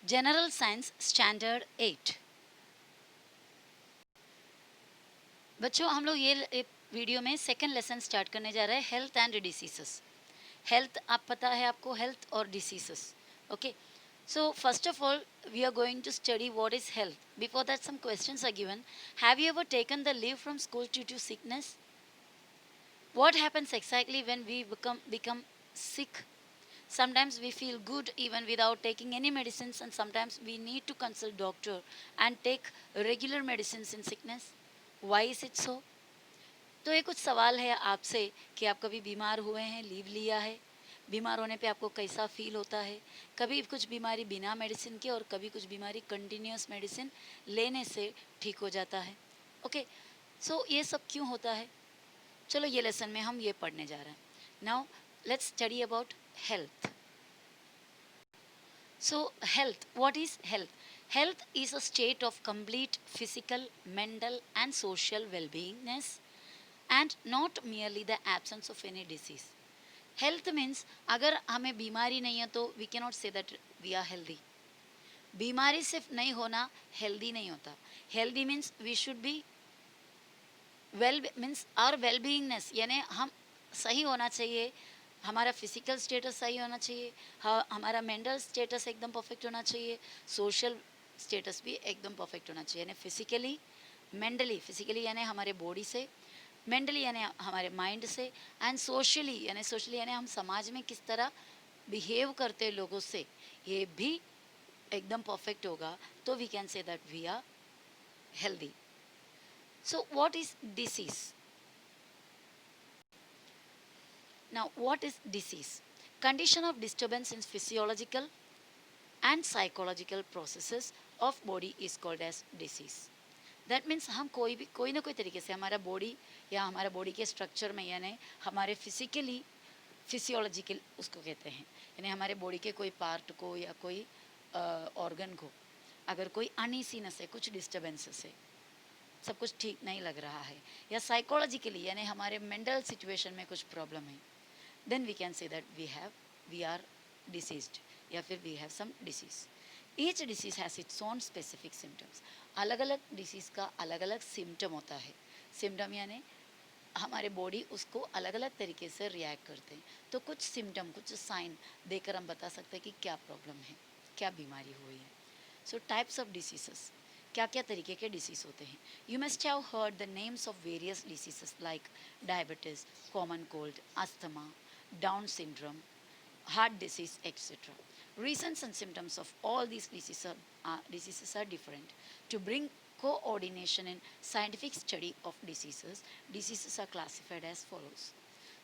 General science standard 8। बच्चों हम लोग ये वीडियो में सेकंड लेसन स्टार्ट करने जा रहे हैं, हेल्थ एंड डिसीजेस। हेल्थ आप पता है आपको, हेल्थ और diseases. Okay, so first of all we are going to study what is health. Before that some questions are given. Have you ever taken the leave from school due to sickness? What happens exactly when we become sick? Sometimes we feel good even without taking any medicines, and sometimes we need to consult doctor and take regular medicines in sickness. Why is it so? तो ये कुछ सवाल है आपसे कि आप कभी बीमार हुए हैं, लीव लिया है, बीमार होने पे आपको कैसा फील होता है, कभी कुछ बीमारी बिना मेडिसिन के और कभी कुछ बीमारी कंटिन्यूस मेडिसिन लेने से ठीक हो जाता है। ओके, सो ये सब क्यों होता है? चलो ये लेसन में हम ये पढ़ने जा रहे हैं। Now let's study about health. So, health, what is health? Health is a state of complete physical, mental, and social well beingness, and not merely the absence of any disease. Health means अगर हमें बीमारी नहीं है तो we cannot say that we are healthy. बीमारी सिर्फ नहीं होना healthy नहीं होता. Healthy means we should be well, means our well beingness, यानी हम सही होना चाहिए, हमारा फिजिकल स्टेटस सही होना चाहिए, हमारा मेंटल स्टेटस एकदम परफेक्ट होना चाहिए, सोशल स्टेटस भी एकदम परफेक्ट होना चाहिए। यानी फिजिकली, मेंटली, फिजिकली यानी हमारे बॉडी से, मेंटली यानी हमारे माइंड से, एंड सोशली यानी हम समाज में किस तरह बिहेव करते हैं लोगों से, ये भी एकदम परफेक्ट होगा तो we can say that we are healthy. So what is disease? Now, what is disease? Condition of disturbance in physiological and psychological processes of body is called as disease. That means हम कोई ना कोई तरीके से हमारा body या हमारा body के स्ट्रक्चर में, यानी हमारे फिजिकली, फिजियोलॉजिकल उसको कहते हैं, यानी हमारे बॉडी के कोई पार्ट को या कोई ऑर्गन को अगर कोई अनईजीनेस है, कुछ डिस्टर्बेंसेस है, सब कुछ ठीक नहीं लग रहा है, या साइकोलॉजिकली यानी हमारे मेंटल सिचुएशन में कुछ प्रॉब्लम है, then we can say that we are diseased, या फिर we have some disease. Each disease has its own specific symptoms. अलग अलग डिसीज़ का अलग अलग सिम्टम होता है। सिम्टम यानी हमारे बॉडी उसको अलग अलग तरीके से रिएक्ट करते हैं। तो कुछ सिम्टम, कुछ साइन देकर हम बता सकते हैं कि क्या प्रॉब्लम है, क्या बीमारी हुई है। सो टाइप्स ऑफ डिसीजेस, क्या क्या तरीके के डिसीज़ होते हैं? You must have heard the names of various diseases like diabetes, common cold, asthma, Down syndrome, heart disease, etc. Reasons and symptoms of all these diseases are different. To bring coordination in scientific study of diseases are classified as follows.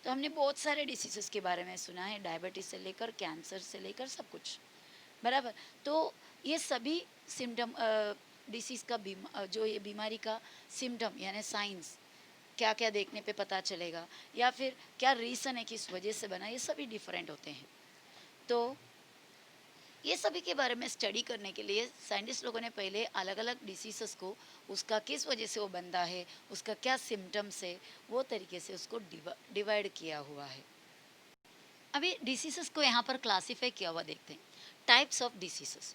तो हमने बहुत सारे diseases के बारे में सुना है, diabetes से लेकर कैंसर से लेकर सब कुछ, बराबर। तो ये सभी सिम्टम डिसीज़ का जो ये बीमारी का सिम्टम यानी साइंस क्या क्या देखने पे पता चलेगा, या फिर क्या रीज़न है किस वजह से बना, ये सभी डिफरेंट होते हैं। तो ये सभी के बारे में स्टडी करने के लिए साइंटिस्ट लोगों ने पहले अलग अलग डिसीज़ेस को, उसका किस वजह से वो बनता है, उसका क्या सिम्टम्स है, वो तरीके से उसको डिवाइड किया हुआ है। अभी डिसीज़ेस को यहाँ पर क्लासीफाई किया हुआ देखते हैं। Types of diseases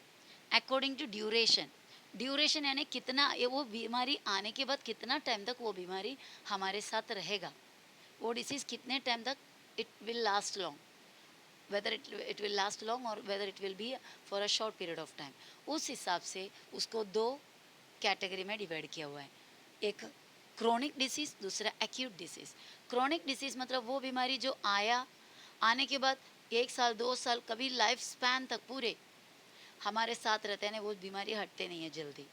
according to duration. Duration यानी कितना ये वो बीमारी आने के बाद कितना टाइम तक वो बीमारी हमारे साथ रहेगा, वो डिसीज़ कितने टाइम तक it will last long, whether it will last long और whether it will be for a short period of time. उस हिसाब से उसको दो कैटेगरी में डिवाइड किया हुआ है। एक क्रोनिक डिसीज़, दूसरा एक्यूट डिसीज़। क्रोनिक डिसीज़ मतलब वो बीमारी जो आने के बाद 1 साल 2 साल कभी लाइफ स्पैन तक पूरे हमारे साथ रहते हैं, वो बीमारी हटते नहीं है जल्दी,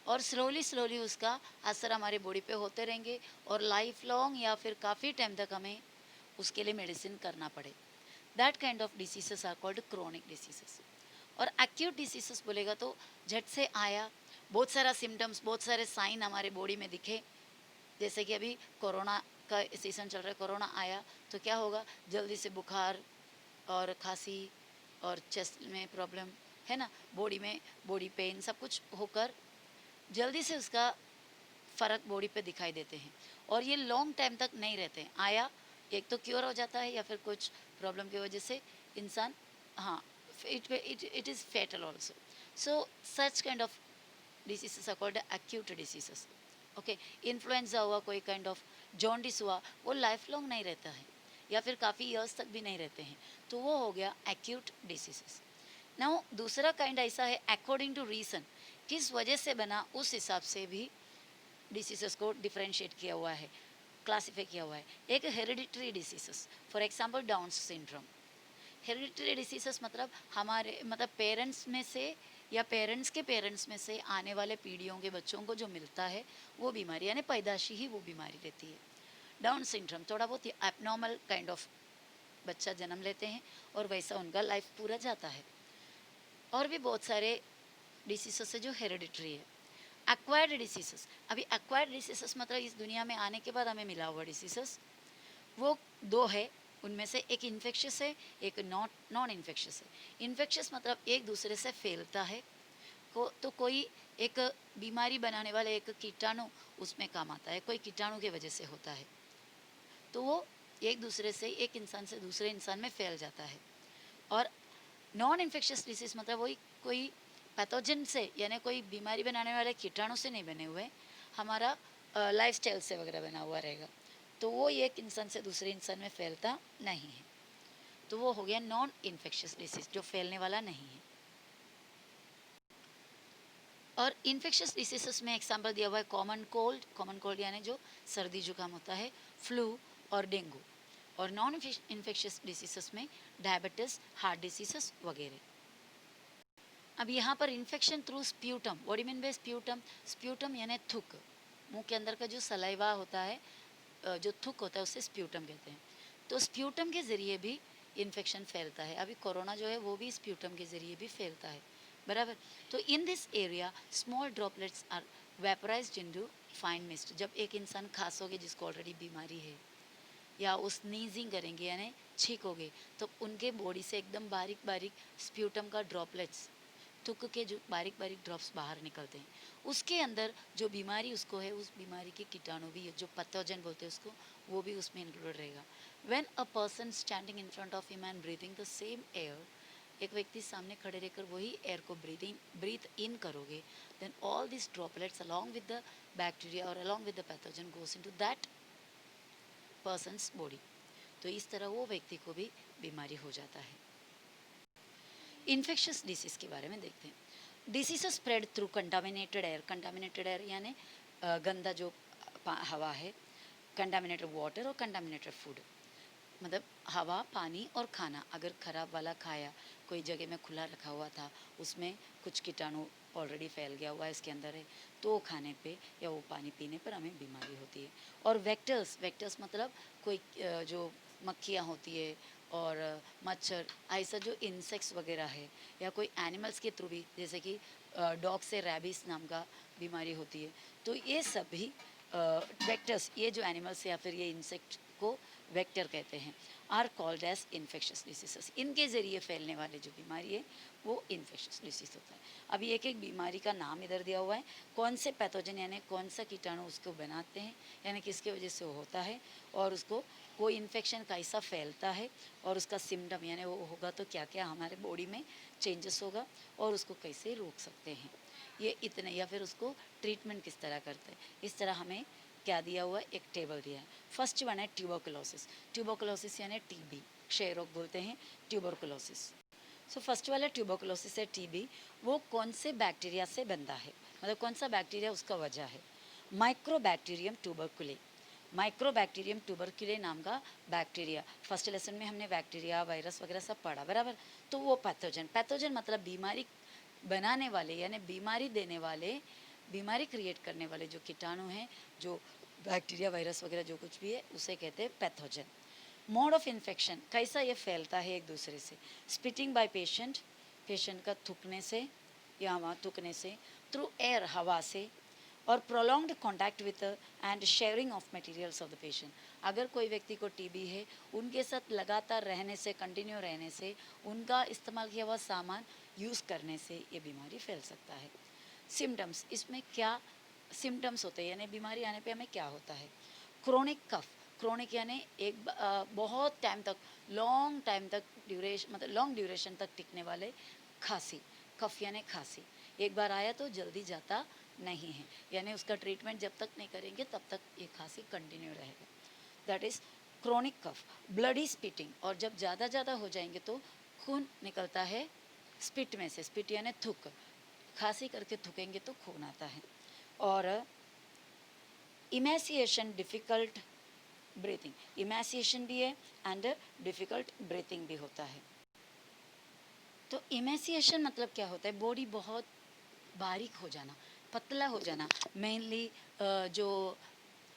और स्लोली उसका असर हमारे बॉडी पे होते रहेंगे और लाइफ लॉन्ग या फिर काफ़ी टाइम तक हमें उसके लिए मेडिसिन करना पड़े। That kind of diseases are called chronic diseases. और एक्यूट डिसीजेस बोलेगा तो झट से आया, बहुत सारा सिम्टम्स, बहुत सारे साइन हमारे बॉडी में दिखे, जैसे कि अभी कोरोना का सीज़न चल रहा है, कोरोना आया तो क्या होगा, जल्दी से बुखार और खांसी और चेस्ट में प्रॉब्लम है ना, बॉडी में बॉडी पेन सब कुछ होकर जल्दी से उसका फ़र्क बॉडी पे दिखाई देते हैं, और ये लॉन्ग टाइम तक नहीं रहते हैं। आया एक तो क्योर हो जाता है या फिर कुछ प्रॉब्लम की वजह से इंसान, हाँ, it is fatal also. So such kind of diseases are called acute diseases. Okay, influenza हुआ, कोई काइंड ऑफ जॉन्डिस हुआ, वो लाइफ लॉन्ग नहीं रहता है या फिर काफ़ी ईयर्स तक भी नहीं रहते हैं, तो वो हो गया एक्यूट डिसीजेस. नाउ दूसरा काइंड ऐसा है अकॉर्डिंग टू रीज़न, किस वजह से बना उस हिसाब से भी डिसीजेस को डिफ्रेंशिएट किया हुआ है, क्लासीफाई किया हुआ है. एक hereditary diseases, for example down syndrome. Hereditary diseases मतलब हमारे मतलब पेरेंट्स में से या पेरेंट्स के पेरेंट्स में से आने वाले पीढ़ियों के बच्चों को जो मिलता है वो बीमारी, यानी पैदाशी ही वो बीमारी रहती है. डाउन सिंड्रोम थोड़ा बहुत एबनॉर्मल काइंड ऑफ बच्चा जन्म लेते हैं और वैसा उनका लाइफ पूरा जाता है. और भी बहुत सारे डिसीजेस है जो हेरिडिटरी है. एक्वायर्ड डिसीजेस, अभी एक्वायर्ड डिसीजेस मतलब इस दुनिया में आने के बाद हमें मिला हुआ डिसीजेस, वो दो है. उनमें से एक इन्फेक्शियस है, एक नॉन इन्फेक्शियस है. इन्फेक्शियस मतलब एक दूसरे से फैलता है तो कोई एक बीमारी बनाने वाले एक कीटाणु उसमें काम आता है, कोई कीटाणु के वजह से होता है, तो वो एक दूसरे से एक इंसान से दूसरे इंसान में फैल जाता है. और नॉन इन्फेक्शियस डिसीज मतलब वही कोई पैथोजन से यानी कोई बीमारी बनाने वाले कीटाणु से नहीं बने हुए, हमारा लाइफ स्टाइल से वगैरह बना हुआ रहेगा, तो वो एक इंसान से दूसरे इंसान में फैलता नहीं है, तो वो हो गया नॉन इन्फेक्शियस डिसीज, जो फैलने वाला नहीं है. और इन्फेक्शियस डिसीजेस में एग्जांपल दिया हुआ है कॉमन कोल्ड यानी जो सर्दी जुकाम होता है, फ्लू और डेंगू. और नॉन इन्फेक्शियस डिसीजेस में डायबिटीज, हार्ट डिसीजेस वगैरह. अब यहाँ पर infection through sputum, what do you mean by sputum? Sputum यानी थूक, मुंह के अंदर का जो सलाइवा होता है, जो थूक होता है उसे स्प्यूटम कहते हैं. तो स्प्यूटम के ज़रिए भी इन्फेक्शन फैलता है. अभी कोरोना जो है वो भी स्प्यूटम के ज़रिए भी फैलता है, बराबर. तो in this area small droplets are vaporized into fine mist. जब एक इंसान खांसोगे जिसको ऑलरेडी बीमारी है, या वो स्नीजिंग करेंगे यानी छींकोगे, तो उनके बॉडी से एकदम बारीक बारीक स्प्यूटम का ड्रॉपलेट्स, थुक के जो बारीक बारीक ड्रॉप्स बाहर निकलते हैं, उसके अंदर जो बीमारी उसको है उस बीमारी के कीटाणु भी, जो पैथोजन बोलते हैं उसको, वो भी उसमें इंक्लूड रहेगा. When a person standing in front of him and breathing the same air, एक व्यक्ति सामने खड़े रहकर वही एयर को ब्रीथ इन करोगे, then all this droplets along with the bacteria और along with the pathogen goes into that person's body. तो इस तरह वो व्यक्ति को भी बीमारी हो जाता है. इन्फेक्शियस डिसीज़ के बारे में देखते हैं. Disease spread through contaminated air. Contaminated air यानी गंदा जो हवा है, कंटामिनेटेड वाटर और कंटामिनेटेड फूड, मतलब हवा, पानी और खाना. अगर खराब वाला खाया, कोई जगह में खुला रखा हुआ था, उसमें कुछ कीटाणु ऑलरेडी फैल गया हुआ है इसके अंदर है, तो वो खाने पे या वो पानी पीने पर हमें बीमारी होती है. और वेक्टर्स मतलब कोई जो मक्खियाँ होती है और मच्छर, ऐसा जो इंसेक्ट्स वगैरह है, या कोई एनिमल्स के थ्रू भी, जैसे कि डॉग से रैबिस नाम का बीमारी होती है, तो ये सभी वेक्टर्स, ये जो एनिमल्स या फिर ये इंसेक्ट को वेक्टर कहते हैं, are called as infectious diseases. इनके ज़रिए फैलने वाले जो बीमारी है वो इन्फेक्शियस डिसीज होता है. अभी एक एक बीमारी का नाम इधर दिया हुआ है, कौन से पैथोजन यानी कौन सा कीटाणु उसको बनाते हैं, यानी किसके वजह से वो होता है, और उसको वो इन्फेक्शन कैसा फैलता है, और उसका सिम्टम यानी वो होगा तो क्या क्या हमारे बॉडी में चेंजेस होगा, और उसको कैसे रोक सकते हैं, ये इतने, या फिर उसको ट्रीटमेंट किस तरह करते हैं. इस तरह हमें क्या दिया हुआ है, एक टेबल दिया है. फर्स्ट वन है ट्यूबरकुलोसिस. ट्यूबरकुलोसिस यानी टीबी, क्षय रोग बोलते हैं ट्यूबरकुलोसिस. सो फर्स्ट वाला ट्यूबरकुलोसिस है टीबी, वो कौन से बैक्टीरिया से बनता है, मतलब कौन सा बैक्टीरिया उसका वजह है. माइक्रोबैक्टीरियम ट्यूबरकुले. माइक्रोबैक्टीरियम ट्यूबरकुले नाम का बैक्टीरिया, फर्स्ट लेसन में हमने बैक्टीरिया, वायरस वगैरह सब पढ़ा, बराबर. तो वो पैथोजन मतलब बीमारी बनाने वाले यानी बीमारी देने वाले, बीमारी क्रिएट करने वाले जो कीटाणु हैं, जो बैक्टीरिया, वायरस वगैरह जो कुछ भी है, उसे कहते हैं पैथोजन. मोड ऑफ इन्फेक्शन, कैसा ये फैलता है एक दूसरे से. स्पिटिंग बाय पेशेंट, पेशेंट का थूकने से या वहाँ थूकने से, थ्रू एयर, हवा से, और prolonged contact with and sharing of materials of the patient. अगर कोई व्यक्ति को टीबी है, उनके साथ लगातार रहने से, कंटिन्यू रहने से, उनका इस्तेमाल किया हुआ सामान यूज़ करने से ये बीमारी फैल सकता है. सिम्टम्स, इसमें क्या सिम्टम्स होते हैं, यानी बीमारी आने पे हमें क्या होता है. क्रोनिक कफ, क्रोनिक यानी बहुत टाइम तक, लॉन्ग टाइम तक ड्यूरेशन, मतलब लॉन्ग ड्यूरेशन तक टिकने वाले खांसी, कफ यानी खांसी, एक बार आया तो जल्दी जाता नहीं है, यानी उसका ट्रीटमेंट जब तक नहीं करेंगे तब तक ये खांसी कंटिन्यू रहेगा, that is chronic cough. Bloody spitting, और जब ज़्यादा हो जाएंगे तो खून निकलता है स्पिट में से, स्पिट यानी थूक, खांसी करके थूकेंगे तो खून आता है। और इमेसिएशन, डिफ़िकल्ट ब्रीथिंग, इमेसिएशन भी है एंड डिफ़िकल्ट ब्रीथिंग भी होता है। तो इमेसिएशन मतलब क्या होता है, बॉडी बहुत बारीक हो जाना, पतला हो जाना, मेनली जो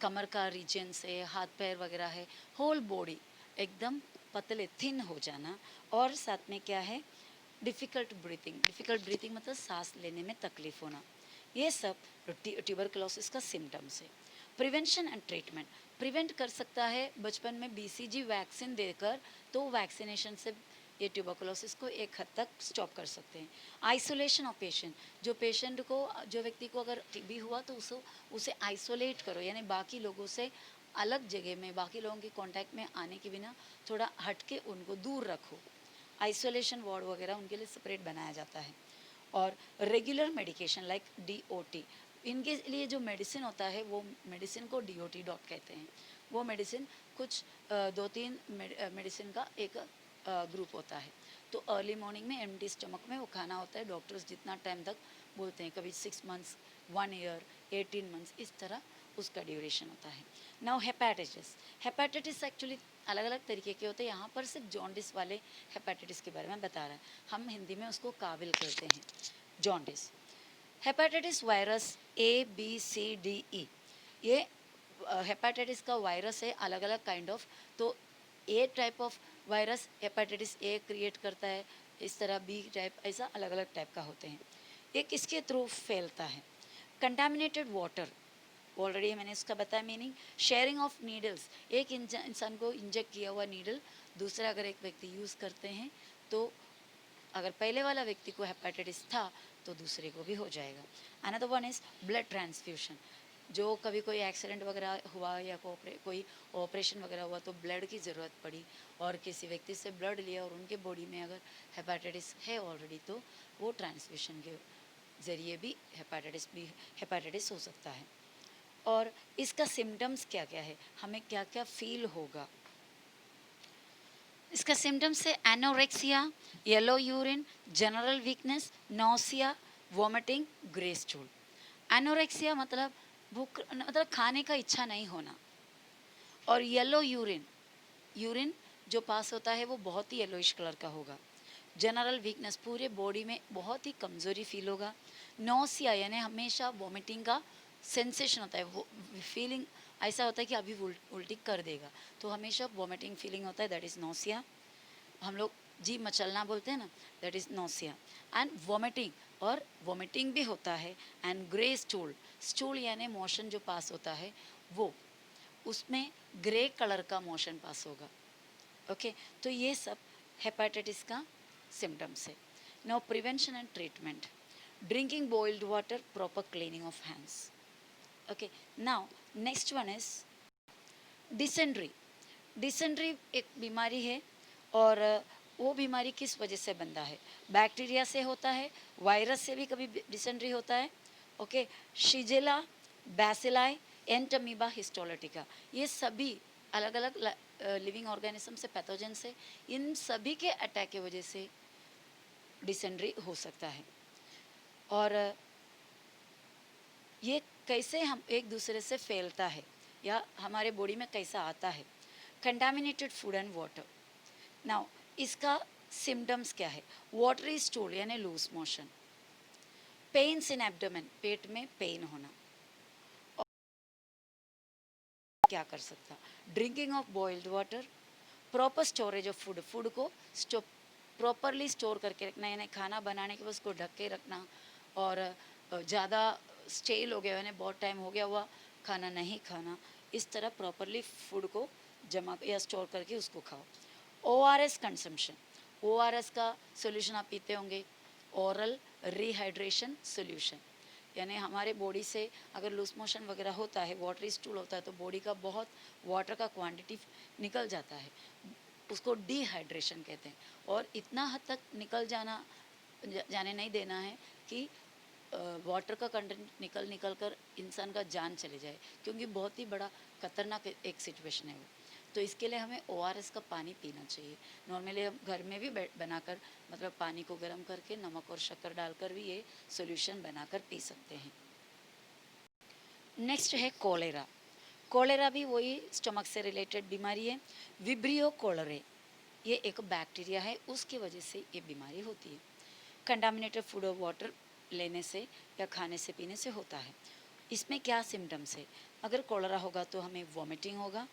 कमर का रीजन से हाथ पैर वगैरह है, होल बॉडी एकदम पतले थिन हो जाना, और साथ में क्या है, डिफ़िकल्ट ब्रीथिंग, डिफ़िकल्ट ब्रीथिंग मतलब सांस लेने में तकलीफ होना, ये सब ट्यूबरकुलोसिस का सिम्टम्स है। प्रिवेंशन एंड ट्रीटमेंट, प्रिवेंट कर सकता है बचपन में बीसीजी वैक्सीन देकर, तो वैक्सीनेशन से ये ट्यूबरकुलोसिस को एक हद तक स्टॉप कर सकते हैं। आइसोलेशन ऑफ पेशेंट, जो पेशेंट को, जो व्यक्ति को अगर टीबी हुआ तो उसे आइसोलेट करो, यानी बाकी लोगों से अलग जगह में, बाकी लोगों के कांटेक्ट में आने के बिना थोड़ा हट के उनको दूर रखो, आइसोलेशन वार्ड वगैरह उनके लिए सेपरेट बनाया जाता है। और रेगुलर मेडिकेशन लाइक डीओटी, इनके लिए जो मेडिसिन होता है वो मेडिसिन को डीओटी डॉट कहते हैं, वो मेडिसिन कुछ 2-3 मेडिसिन का एक ग्रुप होता है। तो अर्ली मॉर्निंग में एम्प्टी स्टमक में वो खाना होता है, डॉक्टर्स जितना टाइम तक बोलते हैं, कभी 6 मंथ्स, 1 ईयर, 18 मंथ्स, इस तरह उसका ड्यूरेशन होता है। नाउ हेपेटाइटिस, हेपेटाइटिस एक्चुअली अलग अलग तरीके के होते हैं, यहाँ पर सिर्फ जॉन्डिस वाले हेपेटाइटिस के बारे में बता रहा है, हम हिंदी में उसको काबिल कहते हैं, जॉन्डिस। हेपेटाइटिस वायरस ABCDE, ये हेपेटाइटिस का वायरस है, अलग अलग काइंड ऑफ। तो A type of virus hepatitis A create करता है, इस तरह बी टाइप, ऐसा अलग अलग टाइप का होते हैं। ये किसके थ्रू फैलता है, कंटामिनेटेड वाटर, ऑलरेडी मैंने इसका बताया मीनिंग। शेयरिंग ऑफ नीडल्स, एक इंसान को इंजेक्ट किया हुआ नीडल दूसरा अगर एक व्यक्ति यूज़ करते हैं, तो अगर पहले वाला व्यक्ति को हेपेटाइटिस था तो दूसरे को भी हो जाएगा। Another one is blood transfusion, जो कभी कोई एक्सीडेंट वगैरह हुआ या कोई ऑपरेशन वगैरह हुआ तो ब्लड की ज़रूरत पड़ी, और किसी व्यक्ति से ब्लड लिया और उनके बॉडी में अगर हेपेटाइटिस है ऑलरेडी, तो वो ट्रांसफ्यूशन के ज़रिए भी हेपेटाइटिस हो सकता है। और इसका सिम्टम्स क्या क्या है, हमें क्या क्या फील होगा, इसका सिम्टम्स है anorexia, yellow urine, general weakness, nausea, vomiting, grey stool. Anorexia मतलब भूख, मतलब खाने का इच्छा नहीं होना, और येलो यूरिन, यूरिन जो पास होता है वो बहुत ही येलोइश कलर का होगा। जनरल वीकनेस, पूरे बॉडी में बहुत ही कमज़ोरी फील होगा। नोसिया यानी हमेशा वॉमिटिंग का सेंसेशन होता है, वो फीलिंग ऐसा होता है कि अभी उल्टी कर देगा, तो हमेशा वॉमिटिंग फीलिंग होता है, दैट इज़ नोसिया। हम लोग जी मचलना बोलते हैं ना, that is nausea and vomiting, और वॉमिटिंग भी होता है। एंड ग्रे स्टूल, स्टूल यानी मोशन जो पास होता है वो, उसमें ग्रे कलर का मोशन पास होगा। ओके, तो ये सब हेपेटाइटिस का सिम्टम्स है। Now prevention and treatment, drinking boiled water, proper cleaning of hands. Okay, now next one is dysentery. Dysentery एक बीमारी है, और वो बीमारी किस वजह से बनता है, बैक्टीरिया से होता है, वायरस से भी कभी डिसेंट्री होता है। ओके, शिजेला, बैसिलाई, एंटमीबा, हिस्टोलिटिका, ये सभी अलग अलग लिविंग ऑर्गेनिज्म से, पैथोजन से, इन सभी के अटैक की वजह से डिसेंट्री हो सकता है। और ये कैसे हम एक दूसरे से फैलता है या हमारे बॉडी में कैसा आता है, contaminated food and water. Now इसका सिम्टम्स क्या है, वाटरी स्टूल यानी loose motion, pains in abdomen, पेट में पेन होना। और क्या कर सकता, drinking of boiled water, proper storage of food, food को प्रॉपरली स्टोर करके रखना, यानी खाना बनाने के बाद उसको ढक के रखना, और ज़्यादा स्टेल हो गया यानी बहुत टाइम हो गया हुआ खाना नहीं खाना, इस तरह प्रॉपरली फूड को जमा या स्टोर करके उसको खाओ। ORS कंजम्पशन, ORS का सोल्यूशन आप पीते होंगे, ओरल रिहाइड्रेशन सोल्यूशन, यानी हमारे बॉडी से अगर लूज मोशन वगैरह होता है, वाटरी स्टूल होता है, तो बॉडी का बहुत वाटर का क्वांटिटी निकल जाता है, उसको डिहाइड्रेशन कहते हैं। और इतना हद तक निकल जाने नहीं देना है कि वाटर का कंटेंट निकल निकल कर इंसान का जान चले जाए, क्योंकि बहुत ही बड़ा खतरनाक एक सिचुएशन है वो। तो इसके लिए हमें ORS का पानी पीना चाहिए। नॉर्मली हम घर में भी बनाकर, मतलब पानी को गर्म करके नमक और शक्कर डालकर भी ये सॉल्यूशन बनाकर पी सकते हैं। नेक्स्ट है कोलेरा। कोलेरा भी वही स्टमक से रिलेटेड बीमारी है। विब्रियो कोलेरे ये एक बैक्टीरिया है, उसकी वजह से ये बीमारी होती है। कंटामिनेटेड फूड और वाटर लेने से या खाने से पीने से होता है। इसमें क्या सिम्टम्स है? अगर कोलेरा होगा तो हमें वॉमिटिंग होगा,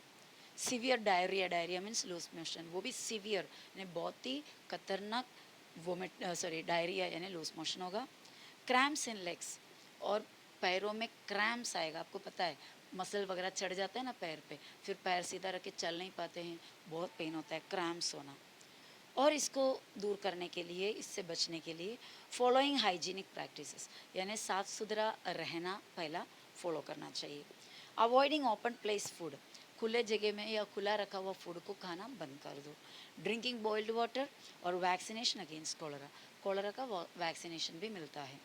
severe diarrhoea, diarrhoea means loose motion, वो भी सीवियर यानी बहुत ही खतरनाक डायरिया यानी लूज मोशन होगा। क्रैम्प्स इन लेग्स, और पैरों में क्रैम्प्स आएगा। आपको पता है मसल वगैरह चढ़ जाता है ना पैर पे, फिर पैर सीधा रख के चल नहीं पाते हैं, बहुत पेन होता है, क्रैम्प्स होना। और इसको दूर करने के लिए, इससे बचने के लिए फॉलोइंग हाइजीनिक प्रैक्टिसेस, यानी साफ सुथरा रहना पहला फॉलो करना चाहिए। अवॉइडिंग ओपन प्लेस फूड, खुले जगह में या खुला रखा हुआ फूड को खाना बंद कर दो। ड्रिंकिंग बॉइल्ड वाटर और वैक्सीनेशन अगेंस्ट कोलेरा, कोलेरा का वैक्सीनेशन भी मिलता है।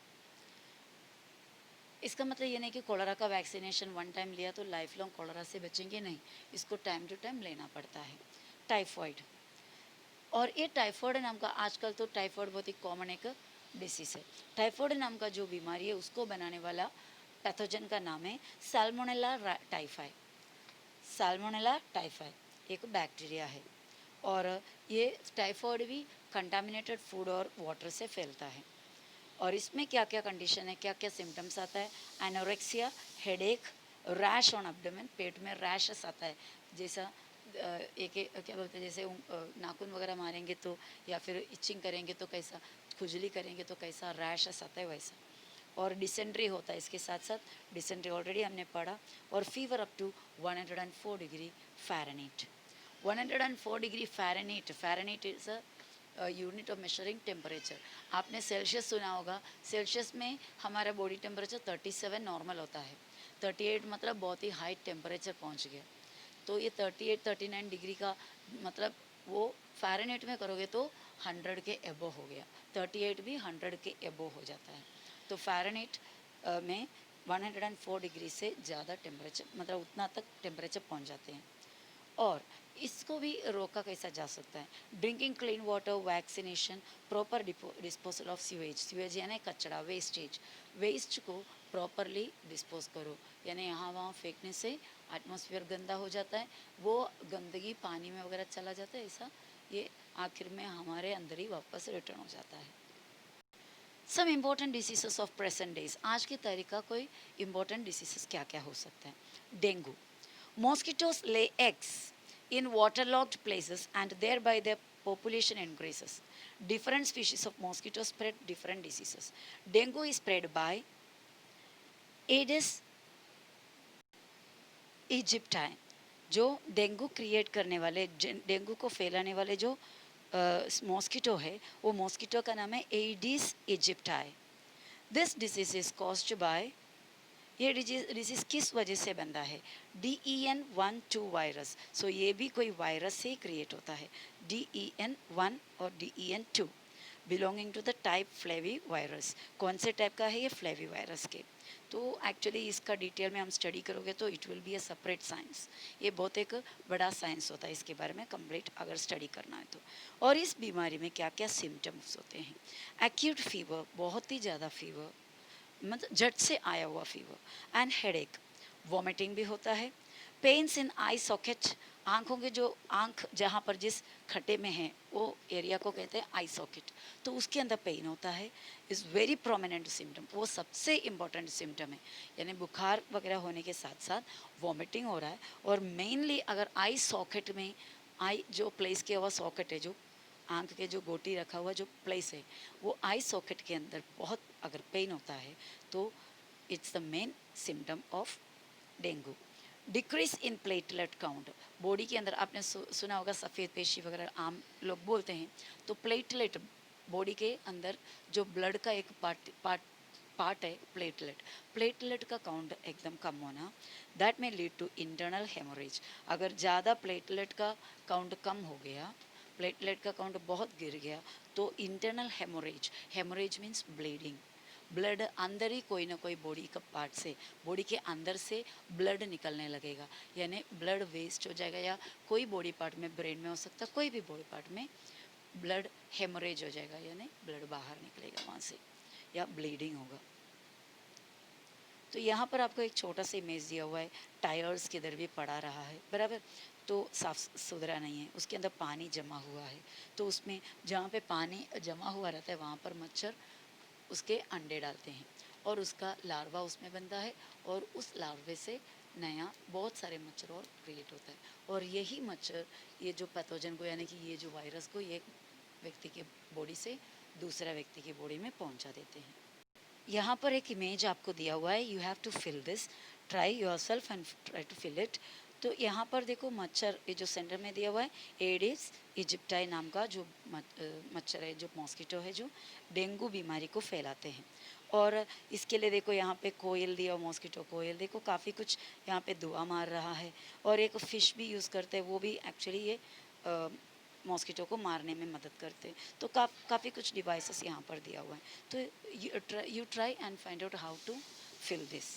इसका मतलब ये नहीं कि कोलेरा का वैक्सीनेशन वन टाइम लिया तो लाइफ लॉन्ग कोलेरा से बचेंगे, नहीं, इसको टाइम टू टाइम लेना पड़ता है। टाइफॉइड, और ये टाइफॉइड नाम का, आजकल तो टाइफॉइड बहुत ही कॉमन एक डिसीज है। टाइफॉइड नाम का जो बीमारी है उसको बनाने वाला पैथोजन का नाम है सैल्मोनेला टाइफाई। सैल्मोनेला टाइफाई एक बैक्टीरिया है, और ये टाइफॉइड भी कंटामिनेटेड फूड और वाटर से फैलता है। और इसमें क्या क्या कंडीशन है, क्या क्या सिम्टम्स आता है? Anorexia, headache, rash on abdomen, पेट में रैशेस आता है, जैसा क्या बोलते हैं, जैसे नाखून वगैरह मारेंगे तो, या फिर इचिंग करेंगे तो कैसा, खुजली करेंगे तो कैसा रैशेस आता है वैसा। और डिसेंट्री होता है इसके साथ साथ, डिसेंट्री ऑलरेडी हमने पढ़ा। और fever up to 104 degree Fahrenheit. 104 degree Fahrenheit, Fahrenheit is a unit of measuring temperature. आपने सेल्सियस सुना होगा, सेल्सियस में हमारा बॉडी टेम्परेचर 37 नॉर्मल होता है, 38 मतलब बहुत ही हाई टेम्परेचर पहुंच गया। तो ये 38-39 डिग्री का मतलब वो फ़ारेनहीट में करोगे तो 100 के एबो हो गया, 38 भी 100 के एबो हो जाता है। तो फ़ारेनहीट में 104 डिग्री से ज़्यादा टेम्परेचर, मतलब उतना तक टेम्परेचर पहुंच जाते हैं। और इसको भी रोका कैसा जा सकता है? Drinking clean water, vaccination, proper disposal of sewage, sewage यानी कचरा, वेस्टेज, वेस्ट को प्रॉपरली डिस्पोज करो, यानी यहाँ वहाँ फेंकने से एटमॉस्फेयर गंदा हो जाता है, वो गंदगी पानी में वगैरह चला जाता है, ऐसा ये आखिर में हमारे अंदर ही वापस रिटर्न हो जाता है। Some important diseases of present days, आज की तारीख का कोई इम्पोर्टेंट डिसीजेस क्या क्या हो सकता है? Dengue, mosquitoes lay eggs in waterlogged places and thereby their population increases. Different species of mosquitoes spread different diseases. Dengue is spread by Aedes aegypti, जो डेंगू क्रिएट करने वाले, डेंगू को फैलाने वाले जो मॉस्किटो है, वो मॉस्किटो का नाम है aedes aegypti. This disease is caused by, ये डिजीज़ किस वजह से बनता है? DEN12 virus. सो ये भी कोई वायरस से ही क्रिएट होता है, DEN1 और DEN2, belonging to the type flavi virus. कौन से टाइप का है ये? फ्लेवी वायरस के। तो एक्चुअली इसका डिटेल में हम स्टडी करोगे तो it will be a separate science, ये बहुत एक बड़ा साइंस होता है, इसके बारे में कंप्लीट अगर स्टडी करना है तो। और इस बीमारी में क्या क्या सिम्टम्स होते हैं? एक्यूट फीवर, बहुत ही ज़्यादा फीवर, मतलब झट से आया हुआ फीवर, एंड हेडेक, वॉमिटिंग भी होता है। पेन्स इन आई सॉकेट, आँखों के जो आँख जहाँ पर जिस खड्डे में है वो एरिया को कहते हैं आई सॉकेट, तो उसके अंदर पेन होता है, इज़ वेरी प्रोमिनेंट सिम्टम, वो सबसे इम्पॉर्टेंट सिम्टम है। यानी बुखार वगैरह होने के साथ साथ वॉमिटिंग हो रहा है, और मेनली अगर आई सॉकेट में, आई जो प्लेस किया हुआ सॉकेट है, जो आँख के जो गोटी रखा हुआ जो प्लेस है, वो आई सॉकेट के अंदर बहुत अगर पेन होता है तो it's the main symptom of dengue. Decrease in platelet count, body के अंदर आपने सुना होगा सफ़ेद पेशी वगैरह आम लोग बोलते हैं, तो प्लेटलेट बॉडी के अंदर जो ब्लड का एक पार्ट पार्ट है प्लेटलेट। प्लेटलेट का काउंट एकदम कम होना, दैट में लीड टू इंटरनल हेमोरेज। अगर ज़्यादा प्लेटलेट का काउंट कम हो गया, प्लेटलेट का काउंट बहुत गिर गया, तो internal haemorrhage, haemorrhage means bleeding, blood अंदर ही कोई ना कोई बॉडी का पार्ट से, बॉडी के अंदर से ब्लड निकलने लगेगा, यानी ब्लड वेस्ट हो जाएगा, या कोई बॉडी पार्ट में, ब्रेन में हो सकता है, कोई भी बॉडी पार्ट में ब्लड हेमोरेज हो जाएगा, यानी ब्लड बाहर निकलेगा वहाँ से, या ब्लीडिंग होगा। तो यहाँ पर आपको एक छोटा सा इमेज दिया हुआ है, टायर्स किधर भी पड़ा रहा है, बराबर, तो साफ सुथरा नहीं है, उसके अंदर पानी जमा हुआ है, तो उसमें जहाँ पे पानी जमा हुआ रहता है वहाँ पर मच्छर उसके अंडे डालते हैं, और उसका लार्वा उसमें बनता है, और उस लार्वे से नया बहुत सारे मच्छर और क्रिएट होता है, और यही मच्छर ये जो पैथोजन को, यानी कि ये जो वायरस को, ये व्यक्ति के बॉडी से दूसरा व्यक्ति की बॉडी में पहुंचा देते हैं। यहाँ पर एक इमेज आपको दिया हुआ है, you have to fill this, try yourself and try to fill it. तो यहाँ पर देखो मच्छर, ये जो सेंटर में दिया हुआ है, एडिस इजिप्टाई नाम का जो मच्छर है, जो मॉस्किटो है, जो डेंगू बीमारी को फैलाते हैं। और इसके लिए देखो यहाँ पे कोयल दिया, मॉस्किटो कोयल, देखो काफ़ी कुछ यहाँ पे धुआं मार रहा है, और एक फ़िश भी यूज़ करते हैं, वो भी एक्चुअली ये मॉस्किटो को मारने में मदद करते हैं। तो काफ़ी कुछ डिवाइसेस यहाँ पर दिया हुआ है, तो you try and find out how to fill this.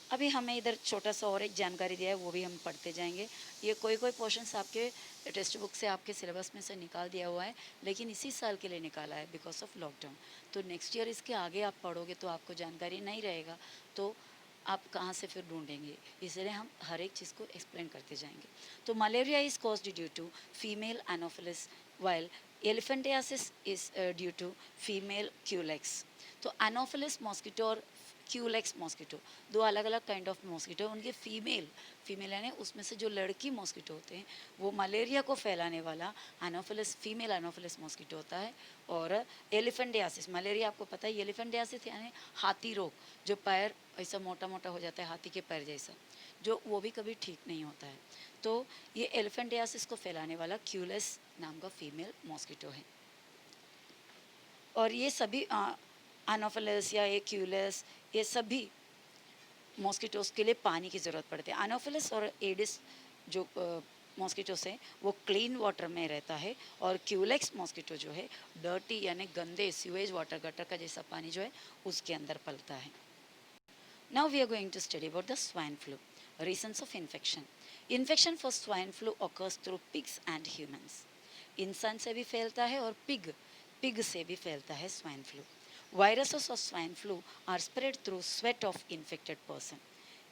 अभी हमें इधर छोटा सा और एक जानकारी दिया है, वो भी हम पढ़ते जाएंगे। ये कोई पोर्शंस आपके टेक्स्ट बुक से, आपके सिलेबस में से निकाल दिया हुआ है, लेकिन इसी साल के लिए निकाला है बिकॉज ऑफ लॉकडाउन। तो नेक्स्ट ईयर इसके आगे आप पढ़ोगे तो आपको जानकारी नहीं रहेगा, तो आप कहाँ से फिर ढूंढेंगे, इसलिए हम हर एक चीज़ को एक्सप्लेन करते जाएंगे। तो malaria is caused due to female anopheles, while elephantiasis is due to female culex. तो एनोफिलिस मॉस्किटो और क्यूलेक्स मॉस्किटो, दो अलग अलग काइंड ऑफ मॉस्किटो, उनके फीमेल यानी उसमें से जो लड़की मॉस्किटो होते हैं, वो मलेरिया को फैलाने वाला एनोफिलिस, फीमेल एनोफिलिस मॉस्किटो होता है। और एलिफेंटियासिस, मलेरिया आपको पता है, एलिफेंटियासिस यानी हाथी रोग, जो पैर ऐसा मोटा मोटा हो जाता है हाथी के पैर जैसा, जो वो भी कभी ठीक नहीं होता है। तो ये एलिफेंटियासिस को फैलाने वाला क्यूलेस नाम का फीमेल मॉस्किटो है। और ये सभी एनोफिलिस या क्यूलेस, ये सभी मॉस्किटोज़ के लिए पानी की ज़रूरत पड़ती है। एनोफिलिस और एडिस जो मॉस्किटोस है, वो क्लीन वाटर में रहता है, और क्यूलेक्स मॉस्किटो जो है डर्टी यानी गंदे सीवेज वाटर, गटर का जैसा पानी जो है उसके अंदर पलता है। Now we are going to study about the swine flu. Reasons of infection. Infection for swine flu occurs through pigs and humans. इंसान से भी फैलता है और पिग से भी फैलता है swine flu. Viruses of swine flu are spread through sweat of infected person.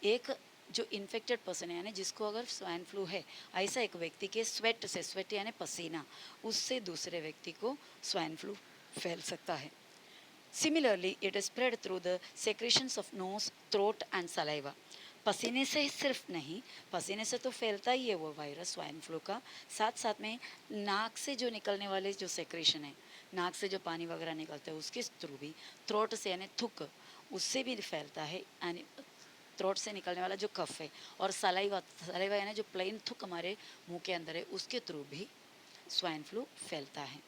एक जो इन्फेक्टेड पर्सन है, यानी जिसको अगर स्वाइन फ्लू है, ऐसा एक व्यक्ति के स्वेट से, स्वेट यानी पसीना, उससे दूसरे व्यक्ति को स्वाइन फ्लू फैल सकता है। Similarly, it is spread through the secretions of nose, throat and saliva. पसीने से सिर्फ नहीं, पसीने से तो फैलता ही है वो वायरस स्वाइन फ्लू का, साथ साथ में नाक से जो निकलने वाले जो सेक्रेशन है, नाक से जो पानी वगैरह निकलता है उसके थ्रू भी, थ्रोट से यानी थुक, उससे भी फैलता है, यानी थ्रोट से निकलने वाला जो कफ है, और सलाइवा, सलाइवा यानी जो प्लेन थुक हमारे मुंह के अंदर है, उसके थ्रू भी स्वाइन फ्लू फैलता है।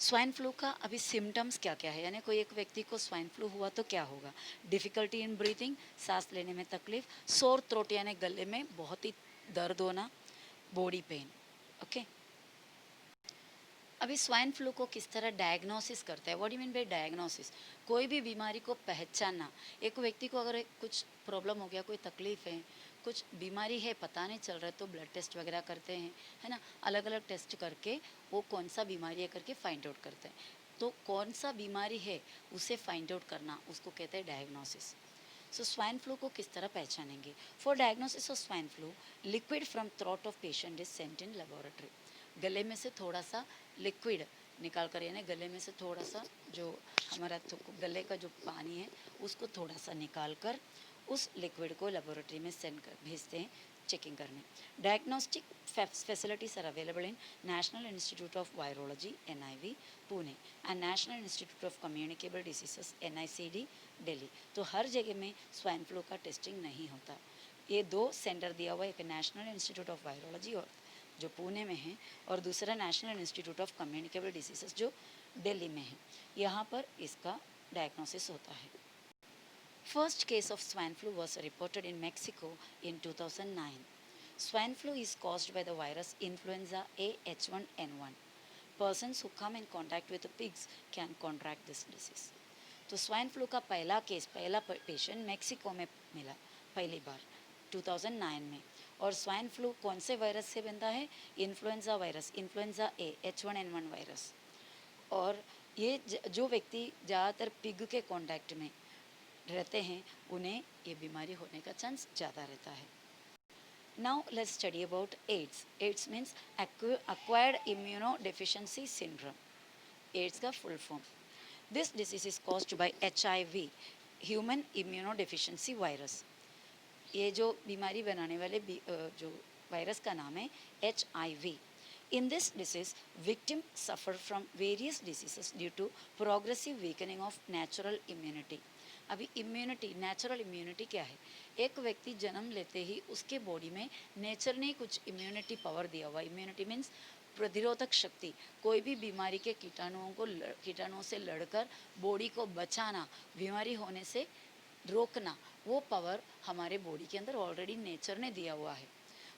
स्वाइन फ्लू का अभी सिम्टम्स क्या क्या है, यानी कोई एक व्यक्ति को स्वाइन फ्लू हुआ तो क्या होगा? डिफ़िकल्टी इन ब्रीथिंग, सांस लेने में तकलीफ, सोर थ्रोट यानी गले में बहुत ही दर्द होना, बॉडी पेन। ओके, अभी स्वाइन फ्लू को किस तरह डायग्नोसिस करते हैं, what you mean by diagnosis? कोई भी बीमारी को पहचानना, एक व्यक्ति को अगर कुछ प्रॉब्लम हो गया, कोई तकलीफ है, कुछ बीमारी है, पता नहीं चल रहा है, तो ब्लड टेस्ट वगैरह करते हैं, है ना, अलग अलग टेस्ट करके वो कौन सा बीमारी है करके फाइंड आउट करते हैं। तो कौन सा बीमारी है उसे फाइंड आउट करना, उसको कहते हैं डायग्नोसिस। सो स्वाइन फ्लू को किस तरह पहचानेंगे? For diagnosis of swine flu, liquid from throat of patient is sent in laboratory. गले में से थोड़ा सा लिक्विड निकाल कर, यानी गले में से थोड़ा सा जो हमारा गले का जो पानी है उसको थोड़ा सा निकाल कर उस लिक्विड को लेबोरेटरी में सेंड कर भेजते हैं चेकिंग करने। Diagnostic facilities are available in national institute of virology NIV Pune and national institute of communicable diseases NICD Delhi. तो हर जगह में स्वाइन फ्लू का टेस्टिंग नहीं होता। ये दो सेंटर दिया हुआ है, एक नेशनल इंस्टीट्यूट ऑफ वायरोलॉजी और जो पुणे में है, और दूसरा national institute of communicable diseases जो दिल्ली में है। यहाँ पर इसका डायग्नोसिस होता है। First case of swine flu was reported in Mexico in 2009. Swine flu is caused by the virus influenza A H1N1. Persons who come in contact with pigs can contract this disease. तो swine flu का पहला patient Mexico में मिला पहली बार 2009 में। और swine flu कौन से वायरस से बनता है? इन्फ्लुएंजा वायरस, इन्फ्लुएंजा ए H1N1 वायरस। और ये जो व्यक्ति ज़्यादातर पिग के कांटेक्ट में रहते हैं उन्हें ये बीमारी होने का चांस ज़्यादा रहता है। Now let's study about AIDS. AIDS means acquired immunodeficiency syndrome. AIDS का full form. This disease is caused by HIV, human immunodeficiency virus. ये जो बीमारी बनाने वाले जो वायरस का नाम है HIV. In this disease, victims suffer from various diseases due to progressive weakening of natural immunity. अभी इम्यूनिटी, नेचुरल इम्यूनिटी क्या है? एक व्यक्ति जन्म लेते ही उसके बॉडी में नेचर ने कुछ इम्यूनिटी पावर दिया हुआ। इम्यूनिटी मीन्स प्रतिरोधक शक्ति, कोई भी बीमारी के कीटाणुओं से लड़कर बॉडी को बचाना, बीमारी होने से रोकना, वो पावर हमारे बॉडी के अंदर ऑलरेडी नेचर ने दिया हुआ है।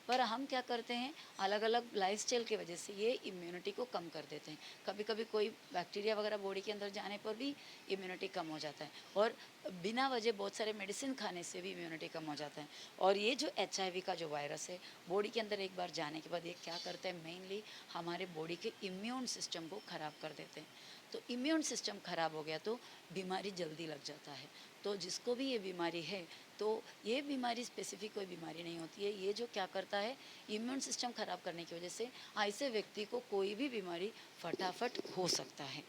पर हम क्या करते हैं, अलग अलग लाइफस्टाइल की वजह से ये इम्यूनिटी को कम कर देते हैं। कभी कभी कोई बैक्टीरिया वगैरह बॉडी के अंदर जाने पर भी इम्यूनिटी कम हो जाता है, और बिना वजह बहुत सारे मेडिसिन खाने से भी इम्यूनिटी कम हो जाता है। और ये जो HIV का जो वायरस है, बॉडी के अंदर एक बार जाने के बाद ये क्या करता है, मेनली हमारे बॉडी के इम्यून सिस्टम को ख़राब कर देते हैं। तो इम्यून सिस्टम ख़राब हो गया तो बीमारी जल्दी लग जाता है। तो जिसको भी ये बीमारी है, तो ये बीमारी स्पेसिफिक कोई बीमारी नहीं होती है। ये जो क्या करता है, इम्यून सिस्टम ख़राब करने की वजह से ऐसे व्यक्ति को कोई भी बीमारी फटाफट हो सकता है।